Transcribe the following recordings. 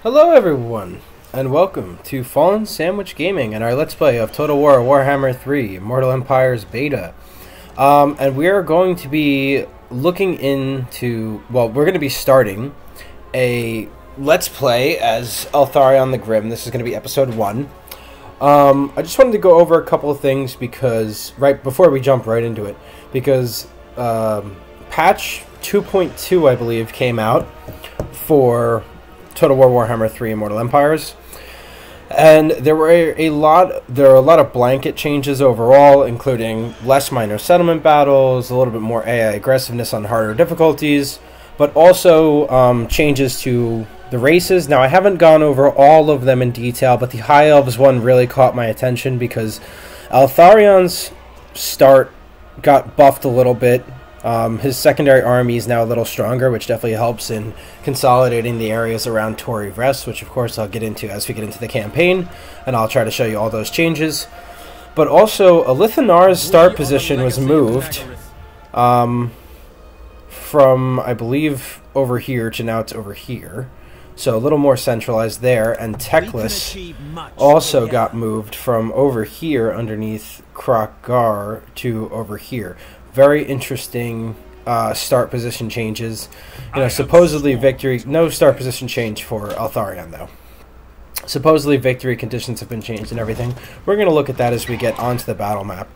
Hello everyone, and welcome to Fallen Sandwich Gaming and our Let's Play of Total War Warhammer 3 Mortal Empires Beta. And we are going to be looking into, well, we're going to be starting a Let's Play as Eltharion the Grim. This is going to be episode 1. I just wanted to go over a couple of things because, right before we jump right into it, because patch 2.2, I believe, came out for Total War Warhammer 3 Immortal Empires, and there are a lot of blanket changes overall, including less minor settlement battles, a little bit more AI aggressiveness on harder difficulties, but also changes to the races. Now, I haven't gone over all of them in detail, but the High Elves one really caught my attention because Eltharion's start got buffed a little bit. His secondary army is now a little stronger, which definitely helps in consolidating the areas around Tori Vrest, which of course I'll get into as we get into the campaign, and I'll try to show you all those changes. But also, Elithanar's start position was moved from, I believe, over here to now it's over here. So a little more centralized there, and Teclis also got moved from over here underneath Krokgar to over here. Very interesting start position changes. You know, supposedly victory... No start position change for Eltharion, though. Supposedly victory conditions have been changed and everything. We're going to look at that as we get onto the battle map.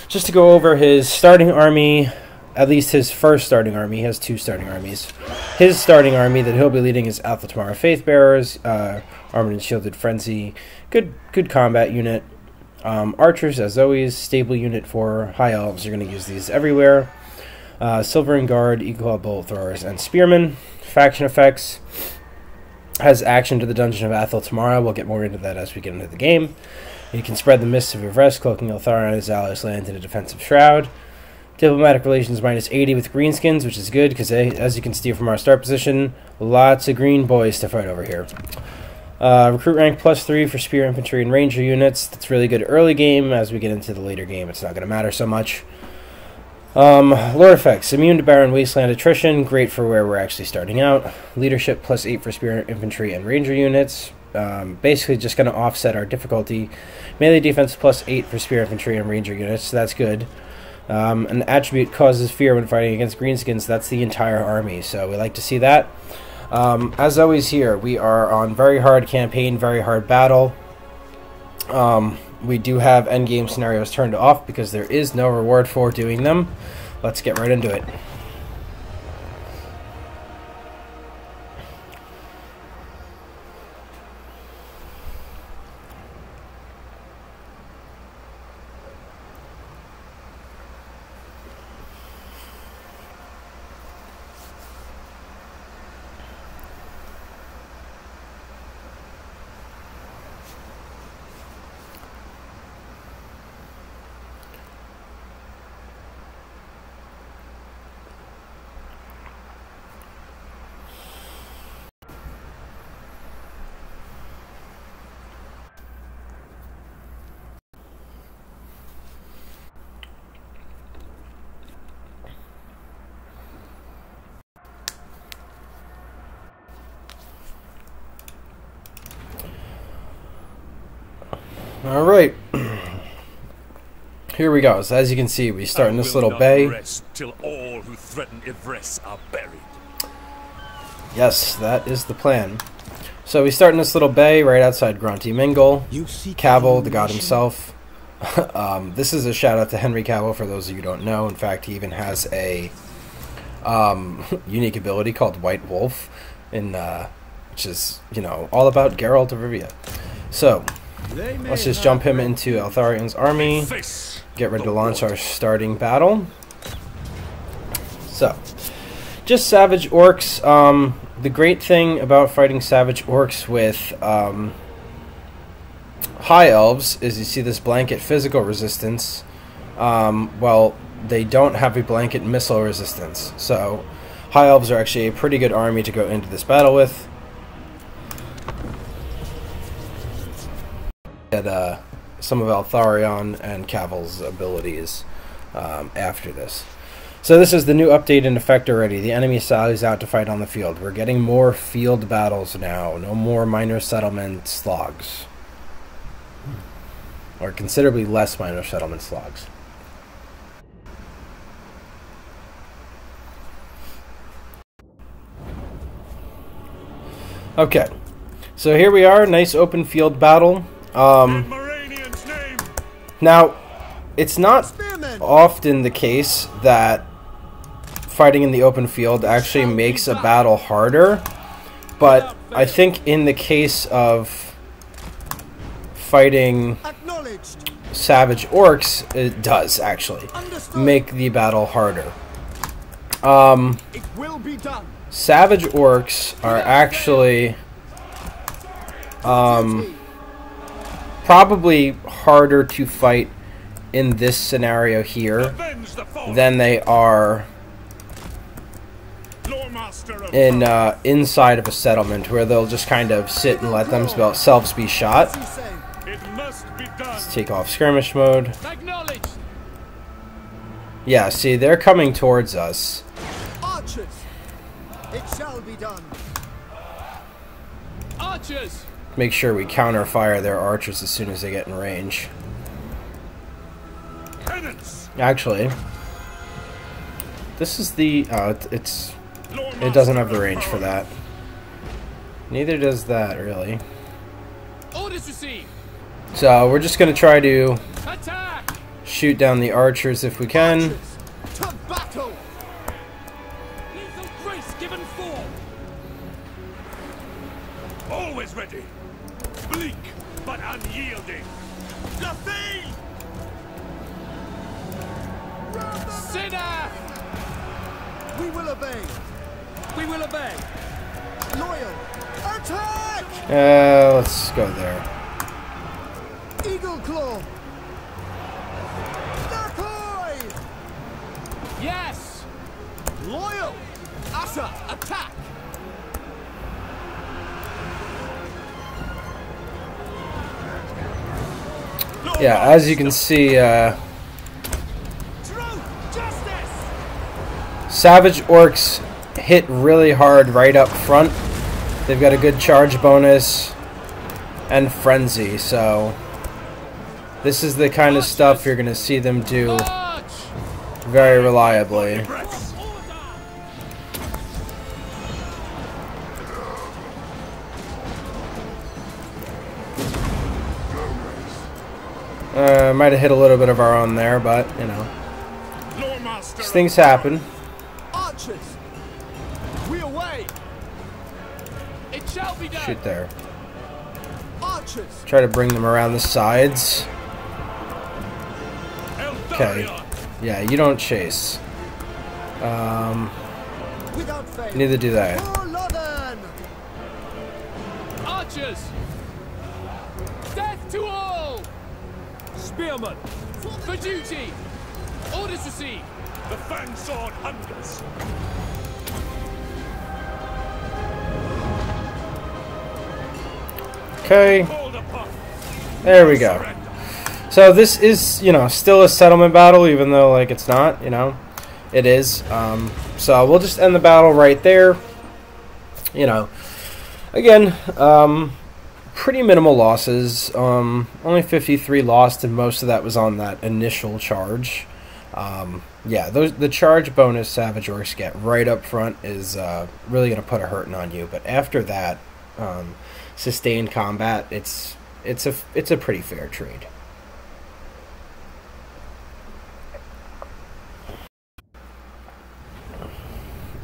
Just to go over his starting army, at least his first starting army. He has two starting armies. His starting army that he'll be leading is Athaltamara Faithbearers, Armored and Shielded Frenzy. Good combat unit. Archers, as always, stable unit for High Elves. You're going to use these everywhere. Silvering Guard, Eagle Bolt Throwers, and Spearmen. Faction effects. Has action to the Dungeon of Athaltamara. We'll get more into that as we get into the game. You can spread the mists of Vrest, cloaking Eltharion and his allies land in a defensive shroud. Diplomatic relations minus 80 with greenskins, which is good because, as you can see from our start position, lots of green boys to fight over here. Recruit rank +3 for spear infantry and ranger units. That's really good early game. As we get into the later game, it's not going to matter so much. Lore effects. Immune to barren wasteland attrition. Great for where we're actually starting out. Leadership +8 for spear infantry and ranger units. Basically just going to offset our difficulty. Melee defense +8 for spear infantry and ranger units. So that's good. An attribute causes fear when fighting against greenskins. That's the entire army. So we like to see that. As always here, we are on very hard campaign, very hard battle. We do have endgame scenarios turned off because there is no reward for doing them. Let's get right into it. Alright, here we go. So as you can see, we start in this little bay. Rest till all who threaten Yvresse are buried. Yes, that is the plan. So we start in this little bay right outside Grunty Mingle. Cavill, the god himself. This is a shout out to Henry Cavill for those of you who don't know. In fact, he even has a unique ability called White Wolf, which is, you know, all about Geralt of Rivia. So let's just jump him into Eltharion's army, get ready to launch our starting battle. So, just savage orcs. The great thing about fighting savage orcs with High Elves is you see this blanket physical resistance. Well, they don't have a blanket missile resistance. So, High Elves are actually a pretty good army to go into this battle with. At some of Eltharion and Cavill's abilities after this. So this is the new update in effect already. The enemy sallies out to fight on the field. We're getting more field battles now. No more minor settlement slogs. Or considerably less minor settlement slogs. Okay. So here we are, nice open field battle. Now, it's not often the case that fighting in the open field actually makes a battle harder, but I think in the case of fighting savage orcs, it does actually make the battle harder. Savage orcs are actually probably harder to fight in this scenario here than they are in inside of a settlement, where they'll just kind of sit and let themselves be shot. Let's take off skirmish mode. Yeah, see, they're coming towards us. Archers, it shall be done. Archers. Make sure we counter fire their archers as soon as they get in range. Actually, this is the it doesn't have the range for that. Neither does that, really. Orders received. So we're just gonna try to shoot down the archers if we can. To battle. Lethal grace given form. Always ready. Bleak but unyielding. Nothing. Sinner. We will obey. We will obey. Loyal. Attack. Let's go there. Eagle claw. Decoy. Yes. Loyal. Asa. Attack. Yeah, as you can see, savage orcs hit really hard right up front. They've got a good charge bonus and frenzy, so this is the kind of stuff you're going to see them do very reliably. Might have hit a little bit of our own there, but, you know, these things happen. Archers, we away. It shall be done. Shoot there. Archers. Try to bring them around the sides. Okay. Yeah, you don't chase. Neither do they. Archers. Death to all. Spearmen. For duty. Orders received. The fang sword hungers. Okay. There we go. So this is, you know, still a settlement battle, even though, like, it's not, you know. It is. So we'll just end the battle right there. You know, again, pretty minimal losses. Only 53 lost, and most of that was on that initial charge. Yeah, the charge bonus Savage Orcs get right up front is really going to put a hurting on you. But after that, sustained combat, it's a pretty fair trade.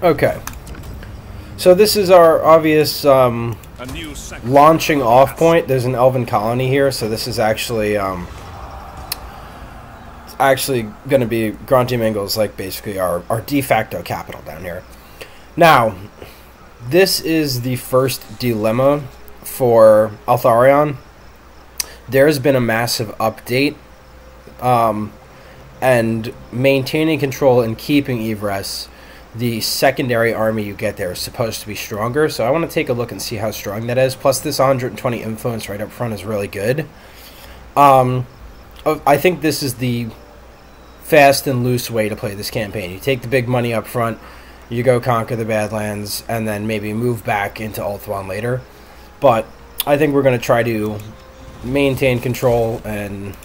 Okay, so this is our obvious launching off point. There's an elven colony here, so this is actually going to be Grunty-Mingle's, like, basically our de facto capital down here. Now, this is the first dilemma for Eltharion. There's been a massive update, and maintaining control and keeping Ivres, the secondary army you get there, is supposed to be stronger. So I want to take a look and see how strong that is. Plus, this 120 influence right up front is really good. I think this is the fast and loose way to play this campaign. You take the big money up front, you go conquer the Badlands, and then maybe move back into Ulthuan later. But I think we're going to try to maintain control and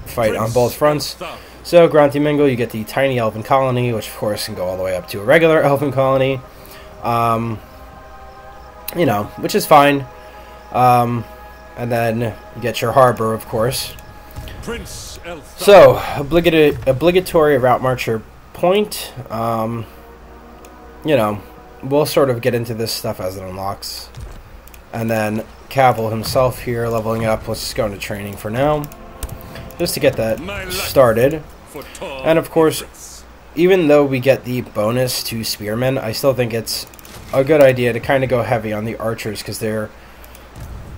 fight on both fronts. So, Granty Mingle, you get the tiny elven colony, which of course can go all the way up to a regular elven colony. You know, which is fine. And then you get your harbor, of course. Prince Eltharion. So, obligatory route marcher point. You know, we'll sort of get into this stuff as it unlocks. And then Cavill himself here, leveling up. Let's just go into training for now, just to get that started. And of course, even though we get the bonus to spearmen, I still think it's a good idea to kind of go heavy on the archers, because they are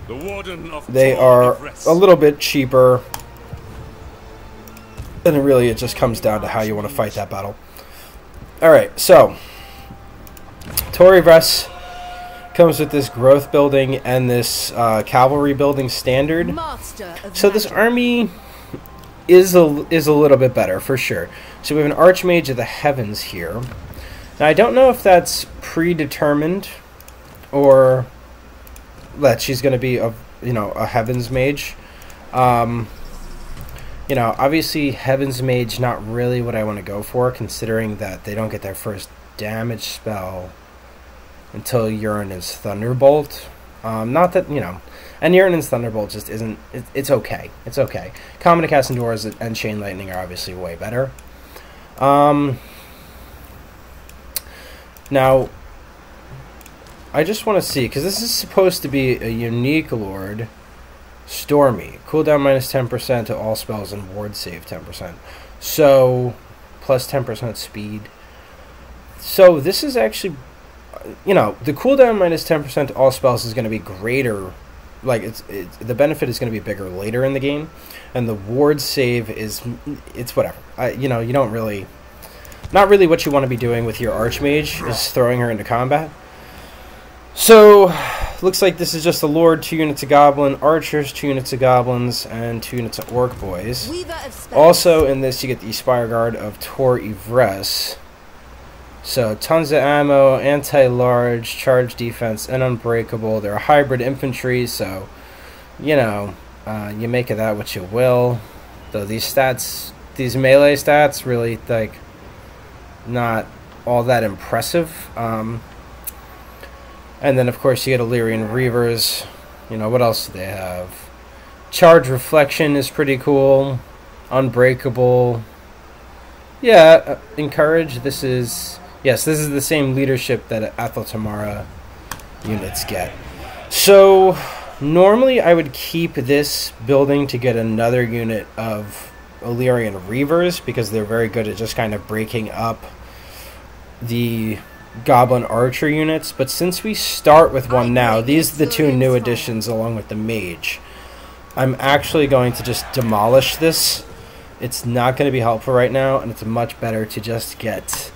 a little bit cheaper. And it just comes down to how you want to fight that battle. Alright, so Tori Vress comes with this growth building and this cavalry building standard. So this army is a little bit better for sure. So we have an Archmage of the Heavens here. Now I don't know if that's predetermined or that she's going to be a Heavens Mage. You know, obviously Heavens Mage not really what I want to go for, considering that they don't get their first damage spell until Uranus Thunderbolt. Not that, you know, and Uranus Thunderbolt just isn't, it's okay. It's okay. Common to Cast Endures and Chain Lightning are obviously way better. Now, I just want to see, because this is supposed to be a unique Lord. Stormy. Cooldown minus 10% to all spells and ward save 10%. So, plus 10% speed. So, this is actually, you know, the cooldown minus 10% to all spells is going to be greater. Like, the benefit is going to be bigger later in the game. And the ward save is, it's whatever. You know, you don't really, not really what you want to be doing with your Archmage is throwing her into combat. So, looks like this is just a Lord, 2 units of Goblin, Archers, 2 units of Goblins, and 2 units of Orc Boys. Also in this you get the Spire Guard of Tor Yvresse. So, tons of ammo, anti-large, charge defense, and unbreakable. They're a hybrid infantry, so, you know, you make of that what you will. Though these stats, these melee stats, really, like, not all that impressive. And then, of course, you get Eltharion Reavers. You know, what else do they have? Charge Reflection is pretty cool. Unbreakable. Yeah, Encourage. This is... Yes, this is the same leadership that Athel Tamara units get. So, normally I would keep this building to get another unit of Eltharion Reavers, because they're very good at just kind of breaking up the Goblin Archer units, but since we start with one now, these are the 2 new additions along with the Mage. I'm actually going to just demolish this. It's not going to be helpful right now, and it's much better to just get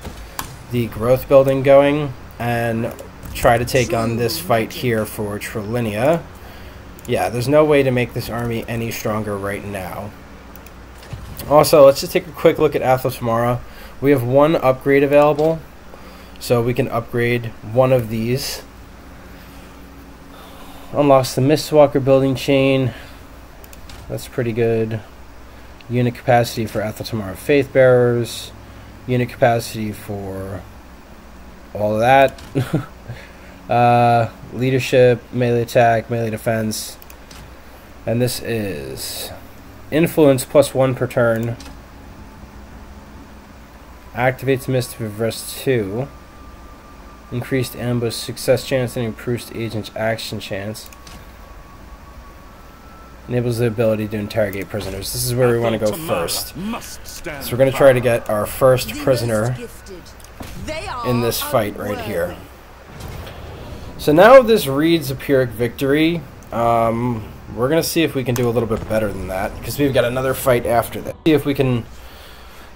the growth building going and try to take on this fight here for Trilinia. Yeah, there's no way to make this army any stronger right now. Also, let's just take a quick look at Athel Tamara. We have 1 upgrade available. So we can upgrade one of these. Unlocks the Mistwalker building chain. That's pretty good. Unit capacity for Athel Tamara Faith Bearers. Unit capacity for all of that. Leadership, melee attack, melee defense. And this is influence +1 per turn. Activates Mischief Rest 2. Increased ambush success chance and improved agent's action chance. Enables the ability to interrogate prisoners. This is where we want to go first. So we're going to try to get our first prisoner in this fight right here. So now this reads a Pyrrhic victory. We're going to see if we can do a little bit better than that, because we've got another fight after that. See if we can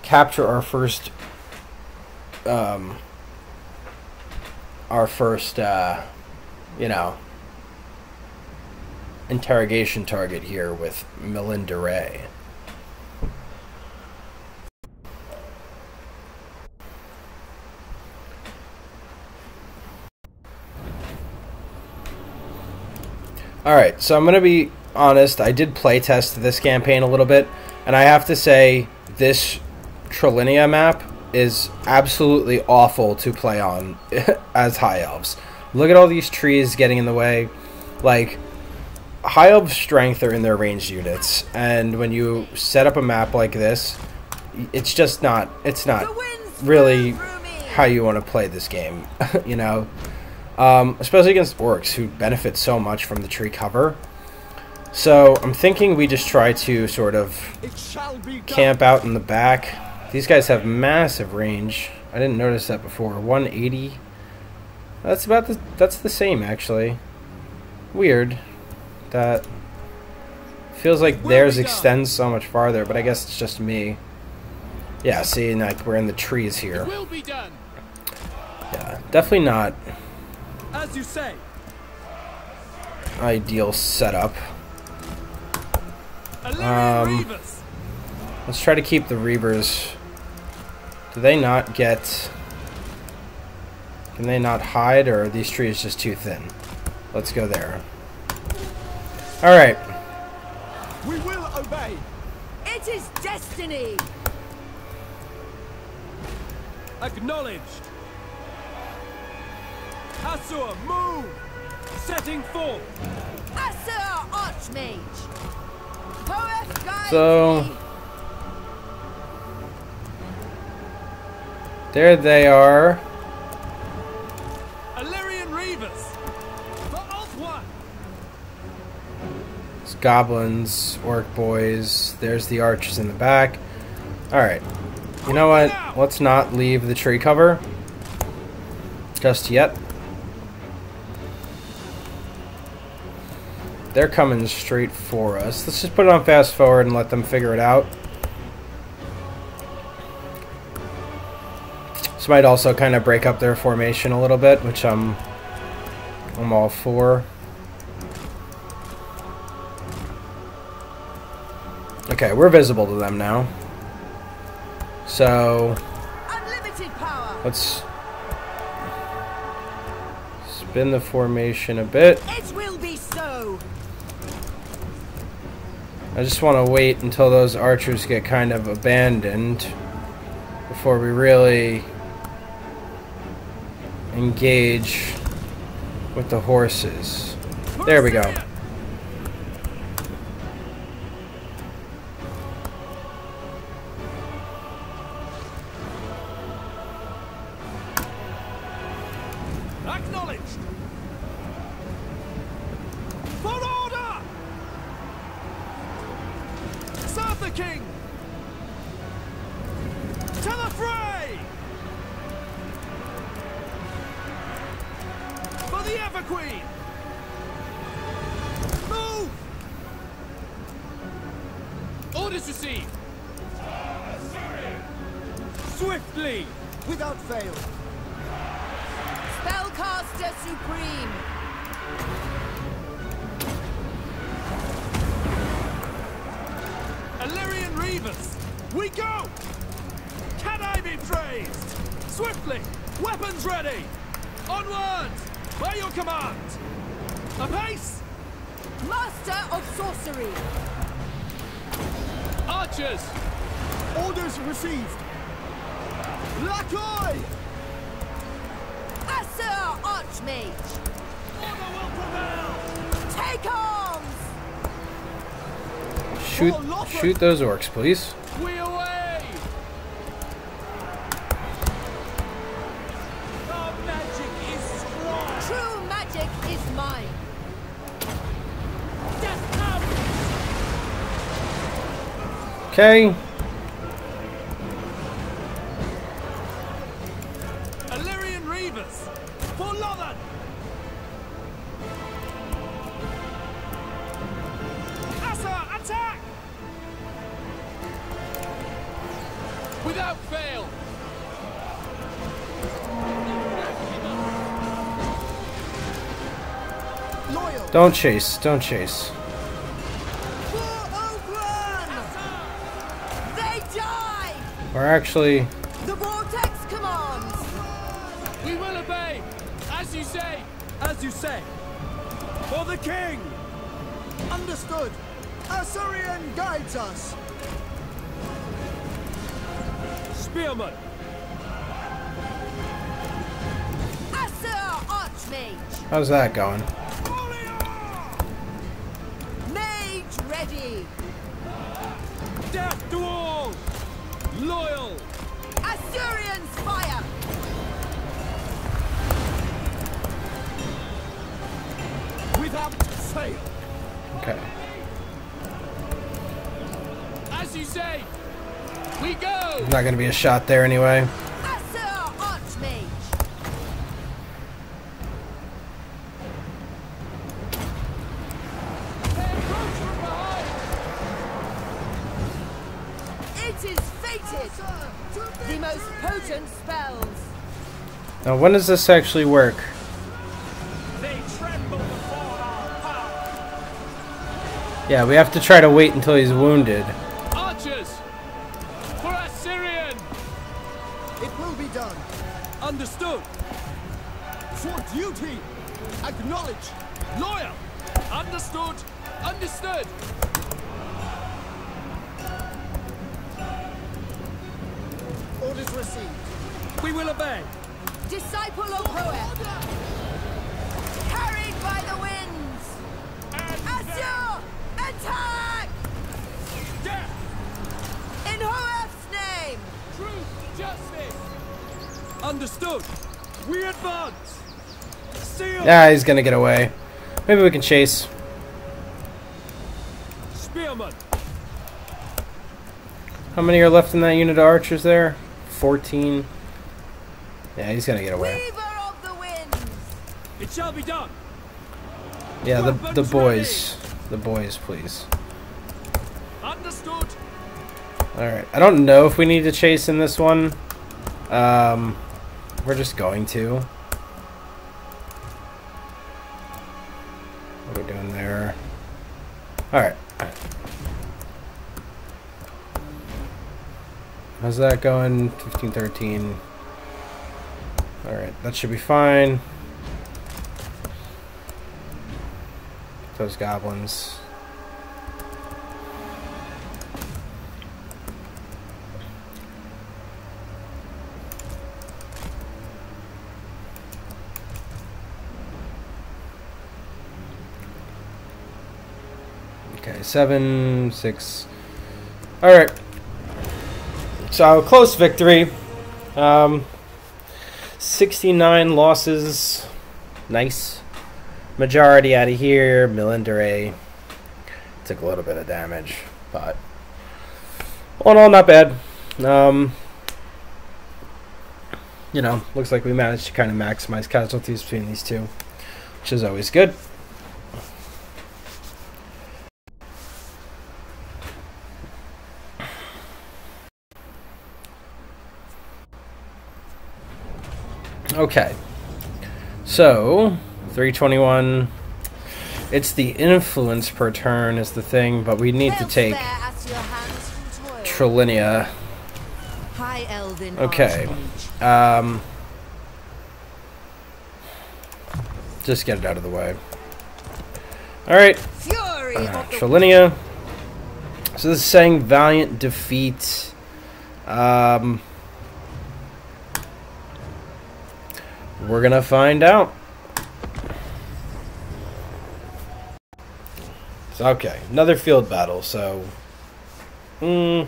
capture our first you know, interrogation target here with Melinda Ray. Alright, so I'm going to be honest. I did playtest this campaign a little bit, and I have to say this Trilinia map is absolutely awful to play on as High Elves. Look at all these trees getting in the way. Like, High Elves' strength are in their ranged units, and when you set up a map like this, it's just not, it's not really how you want to play this game, you know? Especially against orcs, who benefit so much from the tree cover. So I'm thinking we just try to sort of camp out in the back. These guys have massive range. I didn't notice that before. 180. That's the same actually. Weird. That feels like theirs extends so much farther, but I guess it's just me. Yeah, see, like we're in the trees here. Yeah, definitely not As you say. ideal setup. Eltharion Let's try to keep the Reavers. Do they not get... Can they not hide, or are these trees just too thin? Let's go there. Alright. We will obey. It is destiny. Acknowledged. Asur, move. Setting forth. Asur Archmage. Poeth guide So... me. There they are. Eltharion Reavers. For Ulth It's goblins, orc boys. There's the archers in the back. Alright. You know what? Let's not leave the tree cover just yet. They're coming straight for us. Let's just put it on fast forward and let them figure it out. This might also kind of break up their formation a little bit, which I'm all for. Okay, we're visible to them now. So Unlimited power. let's spin the formation a bit. It will be so. I just want to wait until those archers get kind of abandoned before we really engage with the horses. There we go. Acknowledged. For order. Serve the king. To the fray. For the Everqueen. Move. Orders received. Swiftly. Without fail. Spellcaster Supreme. Eltharion Reavers. We go. Can I be praised? Swiftly. Weapons ready. Onward. By your command. Apace. Master of Sorcery. Archers. Orders received. Lacoy. Asur Archmage. Order will prevail. Take arms. Shoot those orcs, please. We away. Our magic is strong. True magic is mine. Death comes. Okay. Eltharion Reavers. For Lothan. Asur, attack. Without fail. Loyal. Don't chase. Don't chase. For Ogran. They die. We're actually... The Vortex commands. We will obey. As you say. As you say. For the king. Understood. Eltharion guides us. Spearman. Assur Archmage. How's that going? Mage ready. Death to all. Loyal. Assyrians fire. Without fail. Okay. As you say. We go. Not gonna be a shot there anyway. Assur Archmage. It is fated. The most potent spells. Now, when does this actually work? They tremble before our power. Yeah, we have to try to wait until he's wounded. Archers. For Assyrian. It will be done. Understood. For duty. Acknowledge. Loyal. Understood. Understood. Orders received. We will obey. Disciple of Hoeth. Carried by the winds. Assur, attack! Death. In Hoeth's name. Truth. Justice. Understood. We advance. Seal. Yeah, he's gonna get away. Maybe we can chase. Spearman. How many are left in that unit of archers there? 14. Yeah, he's gonna get away. Weaver of the winds. It shall be done. Yeah, the Weapons boys. The boys, please. Understood. Alright, I don't know if we need to chase in this one. We're just going to. What are we doing there? Alright. How's that going? 15, 13. Alright, that should be fine. Those goblins. Okay, 7, 6. Alright. So, close victory. 69 losses. Nice. Majority out of here. Milindare. Took a little bit of damage. But, all in all, not bad. You know, looks like we managed to kind of maximize casualties between these two, which is always good. Okay, so 321. It's the influence per turn is the thing, but we need to take Trilinia. High Elven Okay, just get it out of the way. All right, Fury of the Trilinia. So this is saying valiant defeat. We're gonna find out. So, okay, another field battle. So, I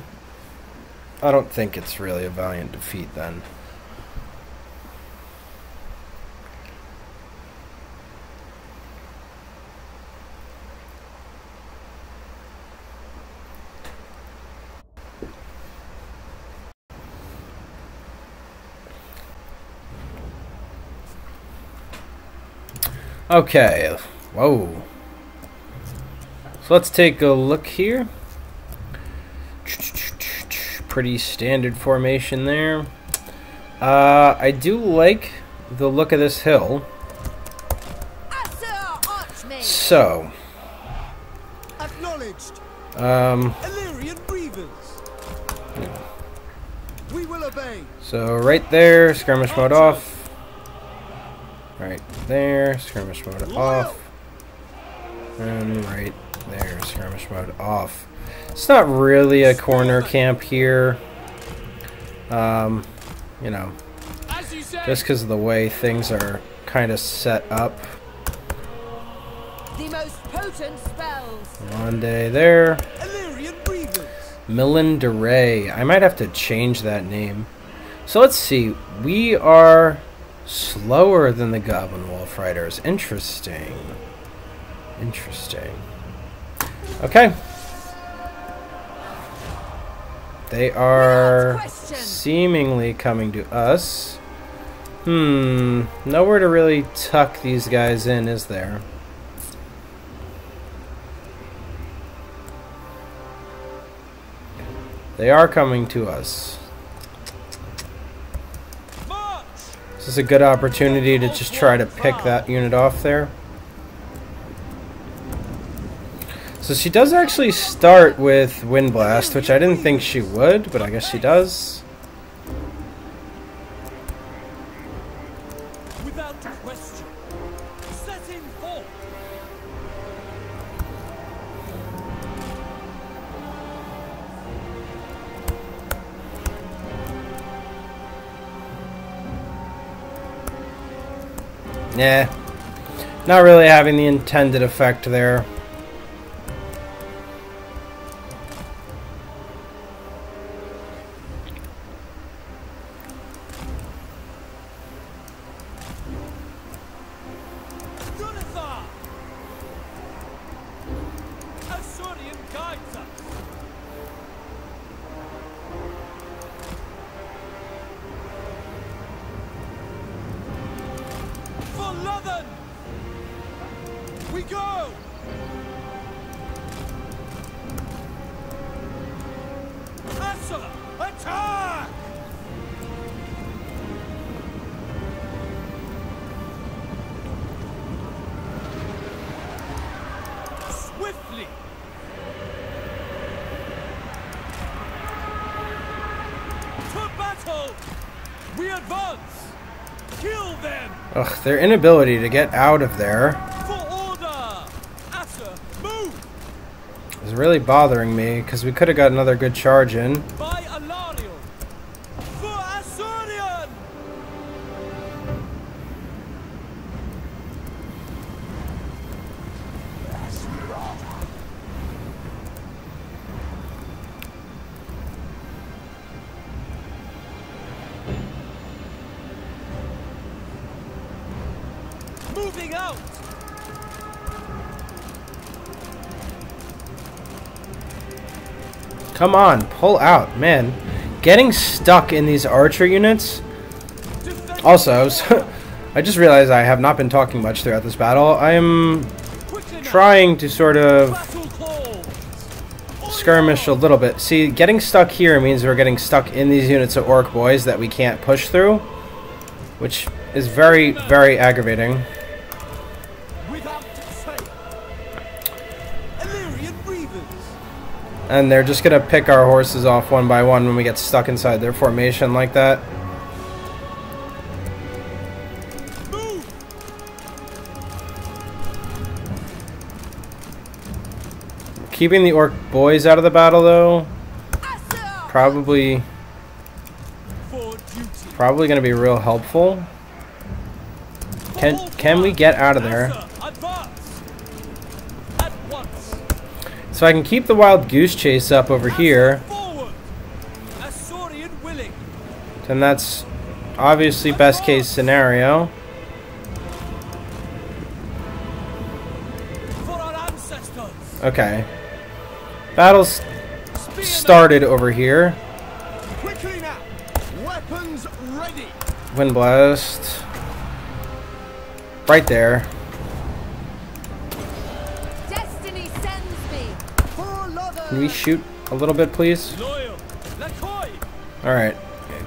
don't think it's really a valiant defeat then. Okay, whoa. So let's take a look here. Pretty standard formation there. I do like the look of this hill. So, Acknowledged. Eltharion breathers. We will obey. So right there, skirmish mode off. Right there, skirmish mode off. And right There, skirmish mode off. It's not really a corner camp here. You know, As you say. just because of the way things are kind of set up. The most potent spells. One day there. Eltharion breathers. Millen de Ray. I might have to change that name. So let's see. We are slower than the Goblin Wolf Riders. Interesting. Interesting. Okay. They are seemingly coming to us. Nowhere to really tuck these guys in, is there? They are coming to us. This is a good opportunity to just try to pick that unit off there. So she does actually start with Wind Blast, which I didn't think she would, but I guess she does. Without question. Set in forth. Nah. Not really having the intended effect there. Eltharion guides us. For London! We go! Answer! Attack! Swiftly! To battle! We advance! Kill them! Ugh, their inability to get out of there For order! Asa, move! is really bothering me, because we could have got another good charge in. By Eltharion! For Eltharion! Moving out! Come on, pull out, man. Getting stuck in these archer units. Defend Also, I just realized I have not been talking much throughout this battle. I am quickly now. trying to sort of Battle calls! skirmish a little bit. See, getting stuck here means we're getting stuck in these units of orc boys that we can't push through, which is very, very aggravating. Without fail! Eltharion breathers! And they're just gonna pick our horses off one by one when we get stuck inside their formation like that. Move! Keeping the orc boys out of the battle, though, probably For duty! gonna be real helpful. Can we get out of there? Asa, advance! At once! So I can keep the wild goose chase up over here, Forward! Eltharion willing! then that's obviously best case scenario. For our ancestors! Okay. Battle's started over here. Quickly now! Weapons ready! Wind Blast. Right there. Destiny sends me. For London! Can we shoot a little bit, please? Loyal! Lacoy! Alright.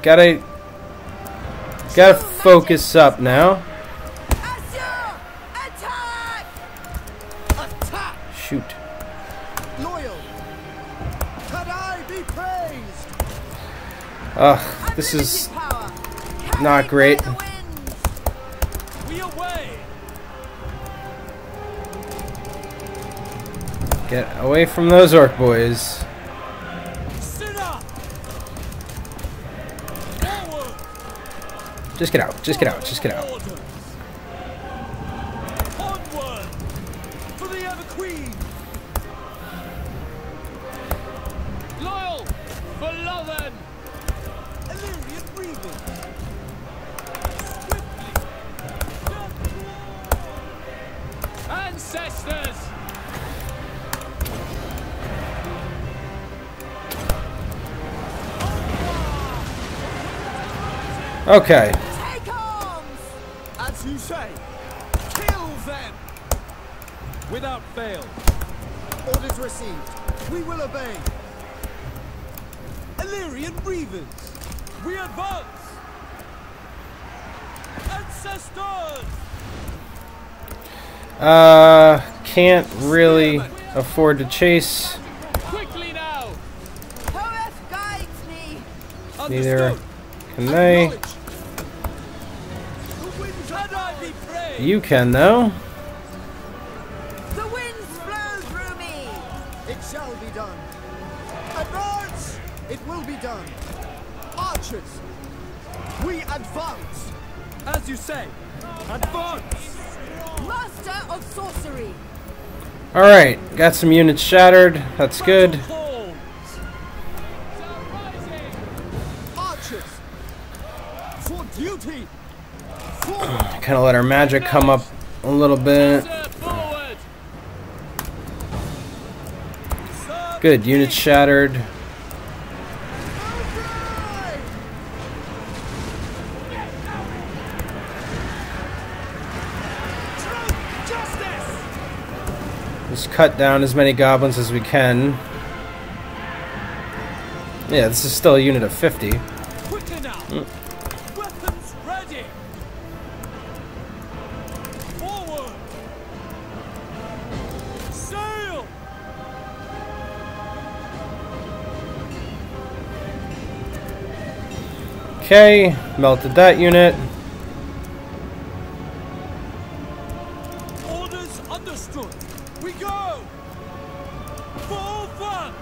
Gotta focus up now. Azure! Attack! Attack! Shoot. Loyal! Could I be praised? Ugh, this is Unlimited power. not Carried great. by the winds. We away! Get away from those orc boys. Sit up. Forward. Just get out. Just get out. Just get out. Order. Onward. For the ever queen. Loyal. For Lothern. Eltharion breathing. Swiftly. Ancestors. Okay. Take arms! As you say, kill them! Without fail. Orders received. We will obey. Eltharion breathers. We advance! Ancestors! Can't really afford to chase. Quickly now! Poeth guides me! Neither Understood. can they. Acknowledged. The winds and I be praised. You can, though. The winds blow through me! It shall be done. Advance! It will be done. Archers, we advance. As you say, advance! Master of sorcery! Alright, got some units shattered. That's good. Battle calls. Archers, for duty. For Kind of let our magic come up a little bit. Sir, forward! Serve Good, units shattered. truth, justice! Just cut down as many goblins as we can. Yeah, this is still a unit of 50. Quicker now! Weapons ready! Forward! Sail! Okay, melted that unit. Orders understood. We go! Full fun!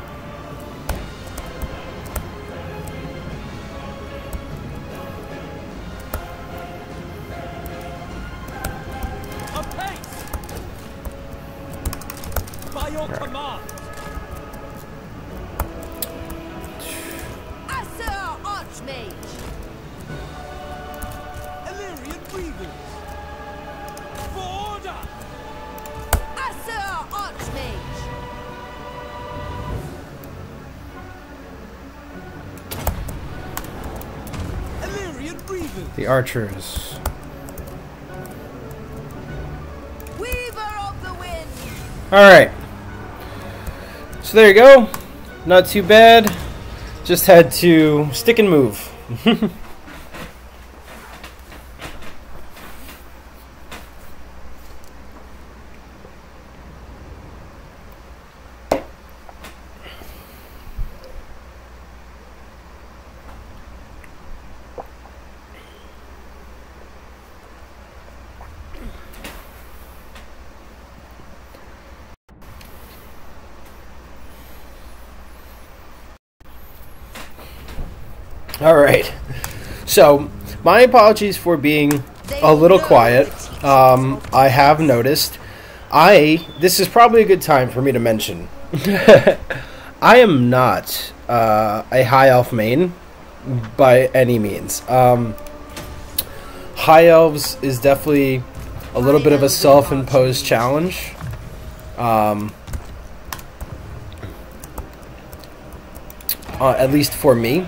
Apace! By your command! Asser Archmage! Eltharion breathers! For order! Asser Archmage! Eltharion breathers! The archers. Weaver of the wind! Alright. So there you go. Not too bad. Just had to stick and move. Alright. So, my apologies for being a little quiet. I have noticed. This is probably a good time for me to mention. I am not a high elf main by any means. High elves is definitely a little bit of a self-imposed challenge. At least for me.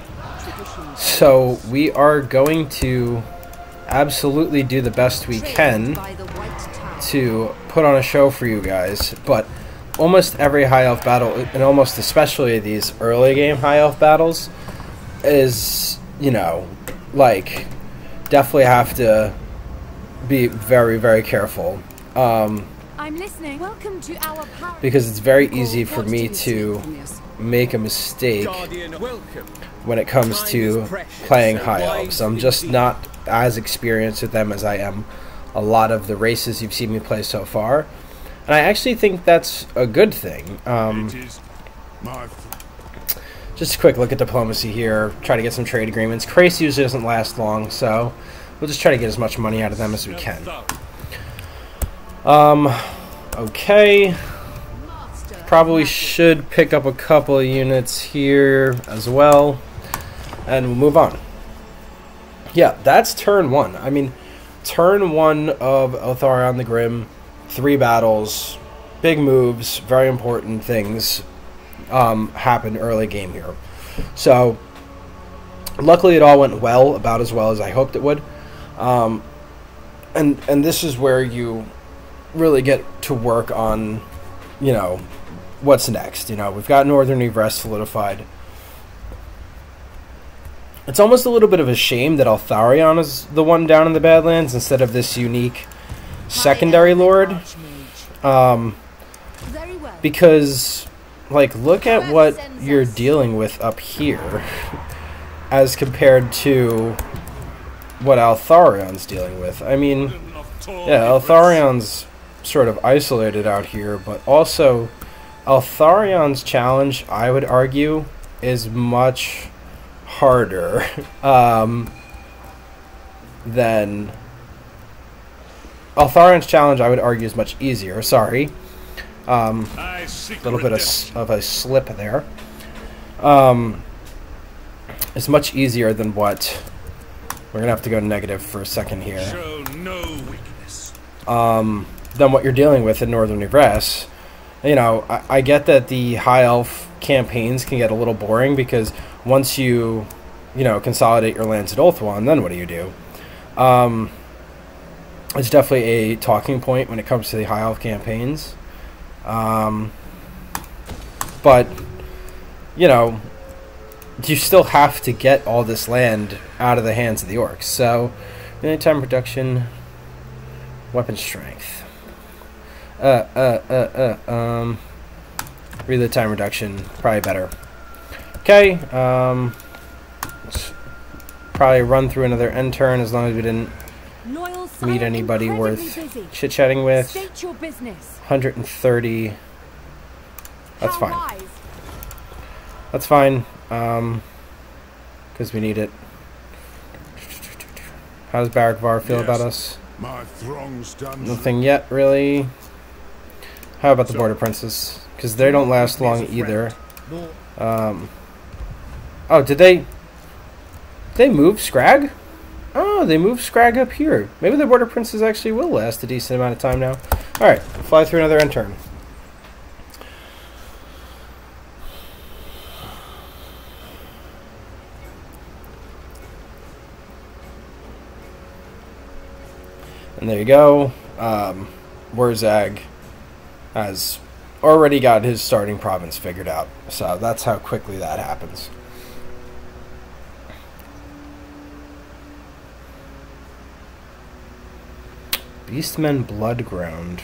So we are going to absolutely do the best we can to put on a show for you guys. But almost every high elf battle, and almost especially these early game high elf battles, is, you know, like, definitely have to be very, very careful. I'm listening. Welcome to our Because it's very easy for me to make a mistake welcome. when it comes to playing high elves. I'm just not as experienced with them as I am a lot of the races you've seen me play so far. And I actually think that's a good thing. It is my Just a quick look at diplomacy here. Try to get some trade agreements. Crace usually doesn't last long, so we'll just try to get as much money out of them as we can. Okay. Probably should pick up a couple of units here as well. And we'll move on. Yeah, that's turn 1. I mean, turn 1 of Eltharion the Grim. 3 battles. Big moves. Very important things happened early game here. So, luckily it all went well, about as well as I hoped it would. And this is where you really get to work on, you know, what's next. You know, we've got Northern Yvresse solidified. It's almost a little bit of a shame that Eltharion is the one down in the Badlands instead of this unique secondary lord. Because, like, look at what you're dealing with up here as compared to what Eltharion's dealing with. I mean, yeah, Eltharion's sort of isolated out here, but also Eltharion's challenge, I would argue, is much harder than Eltharion's challenge, I would argue, is much easier. Sorry. A little bit of a slip there. It's much easier than what... We're going to have to go negative for a second here. show no weakness. Than what you're dealing with in Northern Yvresse. You know, I get that the High Elf campaigns can get a little boring because once you know, consolidate your lands at Ulthuan, then what do you do? It's definitely a talking point when it comes to the High Elf campaigns. But, you know, you still have to get all this land out of the hands of the orcs. So, anytime production, weapon strength. Relay time reduction, probably better. Okay, let's probably run through another end turn as long as we didn't meet anybody worth chit-chatting with. State your business. 130. That's fine. That's fine. Because we need it. How does Barakvar feel about us? My throng's done. Nothing yet, really. How about the Border Princes? Because they don't last long either. Oh, did they move Scrag? Oh, they moved Scrag up here. Maybe the Border Princes actually will last a decent amount of time now. Alright, fly through another end turn. And there you go. Wurzag has already got his starting province figured out. So that's how quickly that happens. Beastmen Bloodground.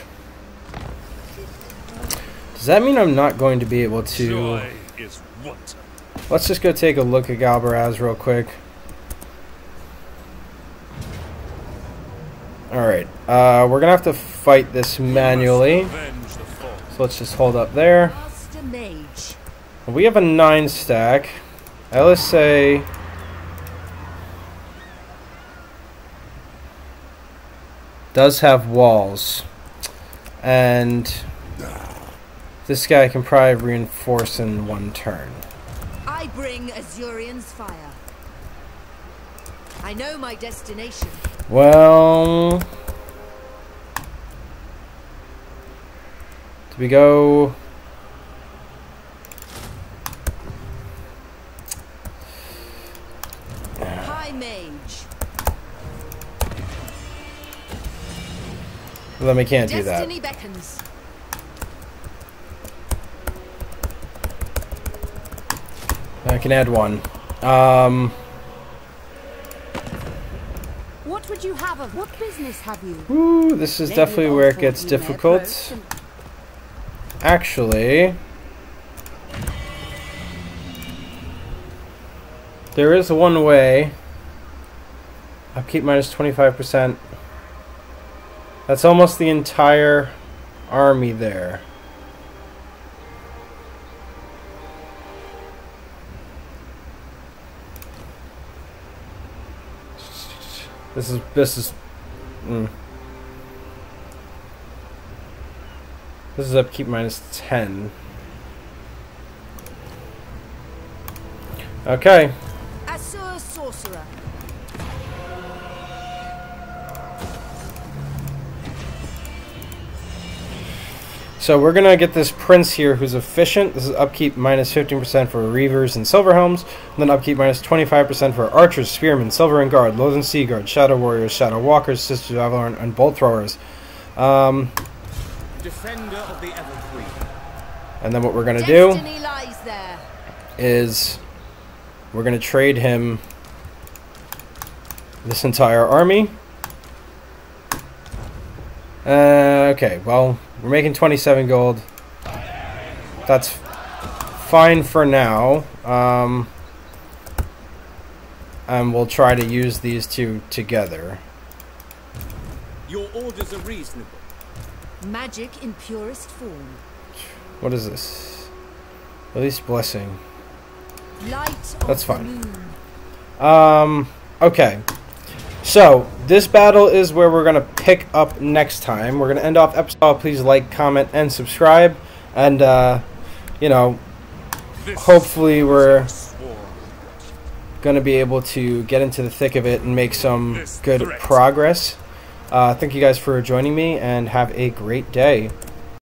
Does that mean I'm not going to be able to... Joy is what? Let's just go take a look at Galbaraz real quick. Alright, we're going to have to fight this manually. So let's just hold up there. We have a 9 stack. LSA... does have walls. And this guy can probably reinforce in 1 turn. I bring Azurian's fire. I know my destination. Well, do we go? High mage. Then we can't do that. Destiny beckons. I can add 1. What would you have of? What business have you? Ooh, this is definitely where it gets difficult. Actually, there is one way. Upkeep minus 25%. That's almost the entire army there. This is upkeep minus 10. Okay. Assur sorcerer. So we're gonna get this prince here who's efficient. This is upkeep minus 15% for reavers and silver helms, and then upkeep minus 25% for archers, spearmen, silver and guard, loathsome sea guard, shadow warriors, shadow walkers, sisters of Avalon, and bolt throwers. Defender of the Evergreen. And then what we're gonna do Destiny lies there. is we're gonna trade him this entire army. Okay, well, we're making 27 gold. That's fine for now. And we'll try to use these two together. Your orders are reasonable. Magic in purest form. What is this? Release blessing. Light That's of the fine. moon. Okay. So, this battle is where we're going to pick up next time. We're going to end off episode. Please like, comment, and subscribe. And, you know, hopefully we're going to be able to get into the thick of it and make some good progress. Thank you guys for joining me, and have a great day.